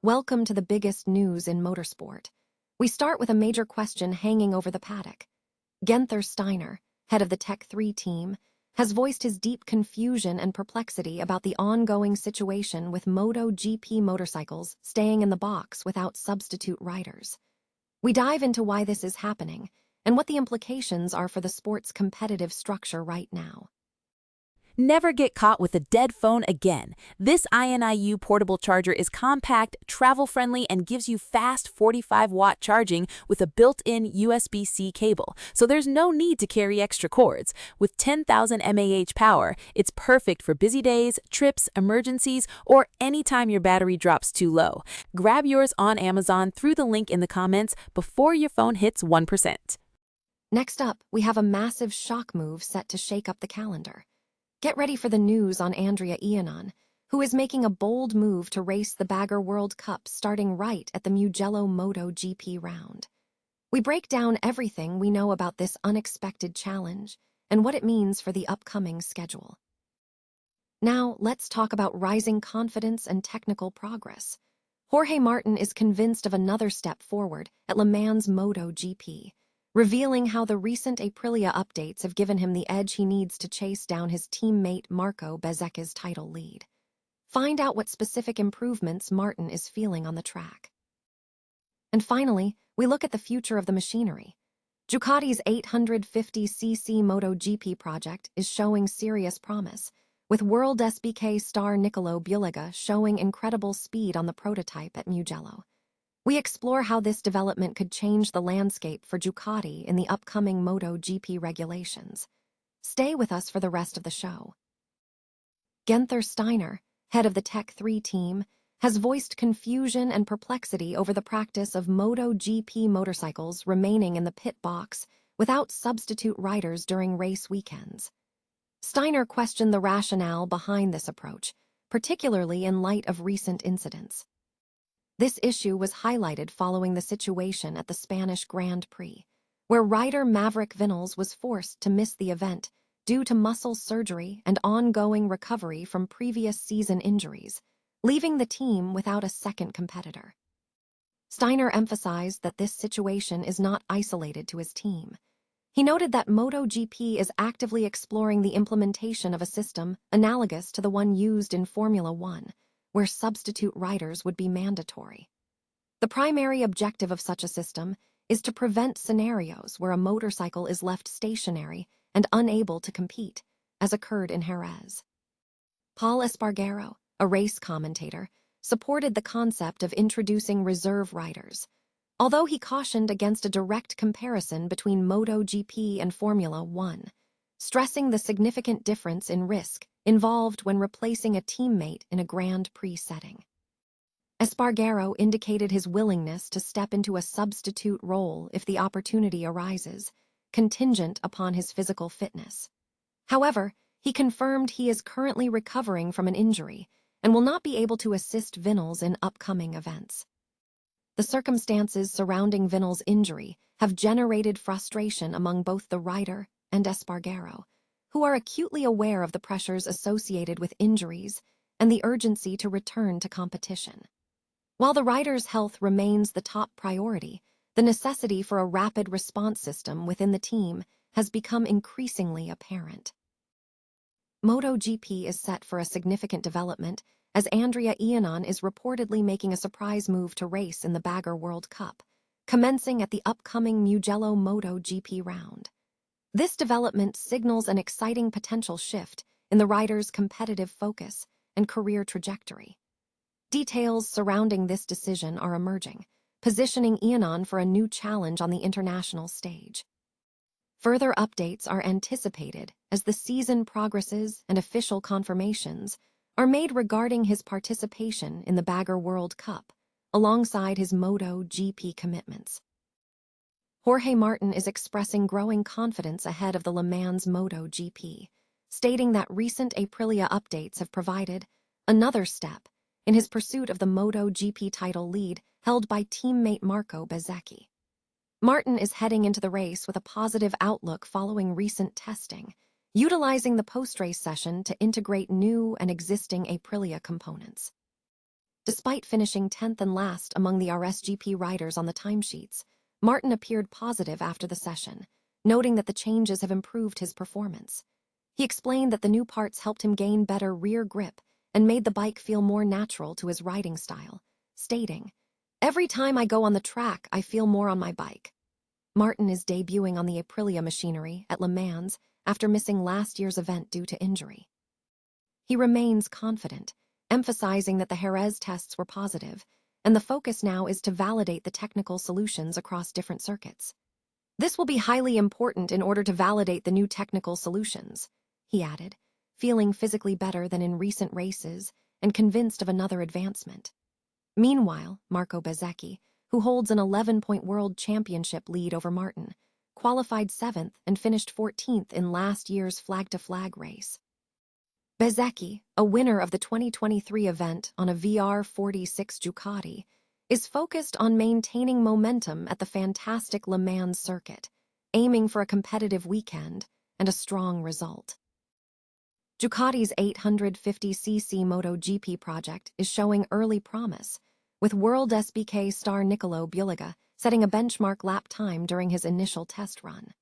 Welcome to the biggest news in motorsport. We start with a major question hanging over the paddock. Guenther Steiner, head of the Tech 3 team, has voiced his deep confusion and perplexity about the ongoing situation with MotoGP motorcycles staying in the box without substitute riders. We dive into why this is happening and what the implications are for the sport's competitive structure right now. Never get caught with a dead phone again. This INIU portable charger is compact, travel-friendly, and gives you fast 45-watt charging with a built-in USB-C cable, so there's no need to carry extra cords. With 10,000 mAh power, it's perfect for busy days, trips, emergencies, or anytime your battery drops too low. Grab yours on Amazon through the link in the comments before your phone hits 1%. Next up, we have a massive shock move set to shake up the calendar. Get ready for the news on Andrea Iannon, who is making a bold move to race the Bagger World Cup starting right at the Mugello MotoGP round. We break down everything we know about this unexpected challenge and what it means for the upcoming schedule. Now, let's talk about rising confidence and technical progress. Jorge Martin is convinced of another step forward at Le Mans MotoGP, revealing how the recent Aprilia updates have given him the edge he needs to chase down his teammate Marco Bezzecchi's title lead. Find out what specific improvements Martin is feeling on the track. And finally, we look at the future of the machinery. Ducati's 850cc MotoGP project is showing serious promise, with World SBK star Nicolo Bulega showing incredible speed on the prototype at Mugello. We explore how this development could change the landscape for Ducati in the upcoming MotoGP regulations. Stay with us for the rest of the show. Guenther Steiner, head of the Tech 3 team, has voiced confusion and perplexity over the practice of MotoGP motorcycles remaining in the pit box without substitute riders during race weekends. Steiner questioned the rationale behind this approach, particularly in light of recent incidents. This issue was highlighted following the situation at the Spanish Grand Prix, where rider Maverick Viñales was forced to miss the event due to muscle surgery and ongoing recovery from previous season injuries, leaving the team without a second competitor. Steiner emphasized that this situation is not isolated to his team. He noted that MotoGP is actively exploring the implementation of a system analogous to the one used in Formula One, where substitute riders would be mandatory. The primary objective of such a system is to prevent scenarios where a motorcycle is left stationary and unable to compete, as occurred in Jerez. Paul Espargaro, a race commentator, supported the concept of introducing reserve riders, although he cautioned against a direct comparison between MotoGP and Formula One, stressing the significant difference in risk involved when replacing a teammate in a Grand Prix setting. Espargaro indicated his willingness to step into a substitute role if the opportunity arises, contingent upon his physical fitness. However, he confirmed he is currently recovering from an injury and will not be able to assist Viñales in upcoming events. The circumstances surrounding Viñales' injury have generated frustration among both the rider and Espargaro, who are acutely aware of the pressures associated with injuries and the urgency to return to competition. While the rider's health remains the top priority, the necessity for a rapid response system within the team has become increasingly apparent. MotoGP is set for a significant development as Andrea Iannon is reportedly making a surprise move to race in the Bagger World Cup, commencing at the upcoming Mugello MotoGP round. This development signals an exciting potential shift in the rider's competitive focus and career trajectory. Details surrounding this decision are emerging, positioning Iannon for a new challenge on the international stage. Further updates are anticipated as the season progresses and official confirmations are made regarding his participation in the Bagger World Cup, alongside his MotoGP commitments. Jorge Martin is expressing growing confidence ahead of the Le Mans MotoGP, stating that recent Aprilia updates have provided another step in his pursuit of the MotoGP title lead held by teammate Marco Bezzecchi. Martin is heading into the race with a positive outlook following recent testing, utilizing the post-race session to integrate new and existing Aprilia components. Despite finishing 10th and last among the RSGP riders on the timesheets, Martin appeared positive after the session, noting that the changes have improved his performance. He explained that the new parts helped him gain better rear grip and made the bike feel more natural to his riding style, stating, "Every time I go on the track, I feel more on my bike." Martin is debuting on the Aprilia machinery at Le Mans after missing last year's event due to injury. He remains confident, emphasizing that the Jerez tests were positive, and the focus now is to validate the technical solutions across different circuits. "This will be highly important in order to validate the new technical solutions," he added, feeling physically better than in recent races and convinced of another advancement. Meanwhile, Marco Bezzecchi, who holds an 11-point world championship lead over Martin, qualified 7th and finished 14th in last year's flag-to-flag race. Bezzecchi, a winner of the 2023 event on a VR46 Ducati, is focused on maintaining momentum at the fantastic Le Mans circuit, aiming for a competitive weekend and a strong result. Ducati's 850cc MotoGP project is showing early promise, with World SBK star Nicolo Bulega setting a benchmark lap time during his initial test run.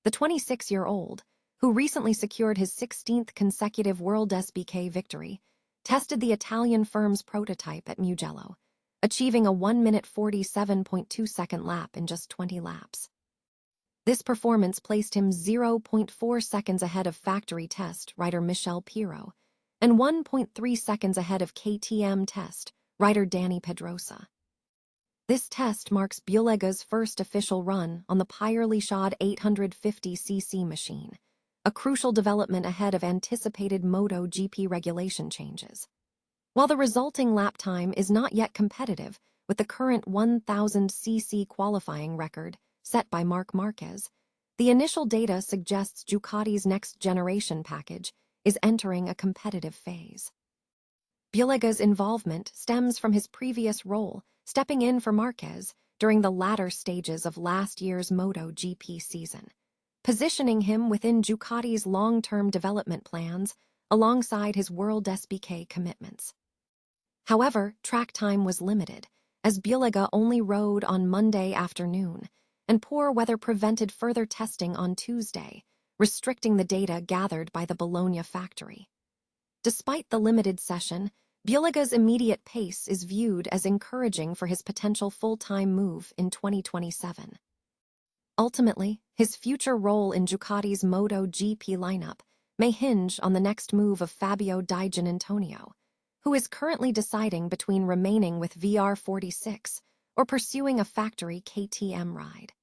The 26-year-old, who recently secured his 16th consecutive World SBK victory, tested the Italian firm's prototype at Mugello, achieving a 1-minute 47.2-second lap in just 20 laps. This performance placed him 0.4 seconds ahead of factory test rider Michel Pirro and 1.3 seconds ahead of KTM test rider Danny Pedrosa. This test marks Bulega's first official run on the purely shod 850cc machine, a crucial development ahead of anticipated MotoGP regulation changes. While the resulting lap time is not yet competitive with the current 1000cc qualifying record set by Marc Marquez, the initial data suggests Ducati's next-generation package is entering a competitive phase. Bulega's involvement stems from his previous role stepping in for Marquez during the latter stages of last year's MotoGP season, positioning him within Ducati's long-term development plans alongside his World SBK commitments. However, track time was limited, as Bulega only rode on Monday afternoon, and poor weather prevented further testing on Tuesday, restricting the data gathered by the Bologna factory. Despite the limited session, Bulega's immediate pace is viewed as encouraging for his potential full-time move in 2027. Ultimately, his future role in Ducati's MotoGP lineup may hinge on the next move of Fabio Di Giannantonio, who is currently deciding between remaining with VR46 or pursuing a factory KTM ride.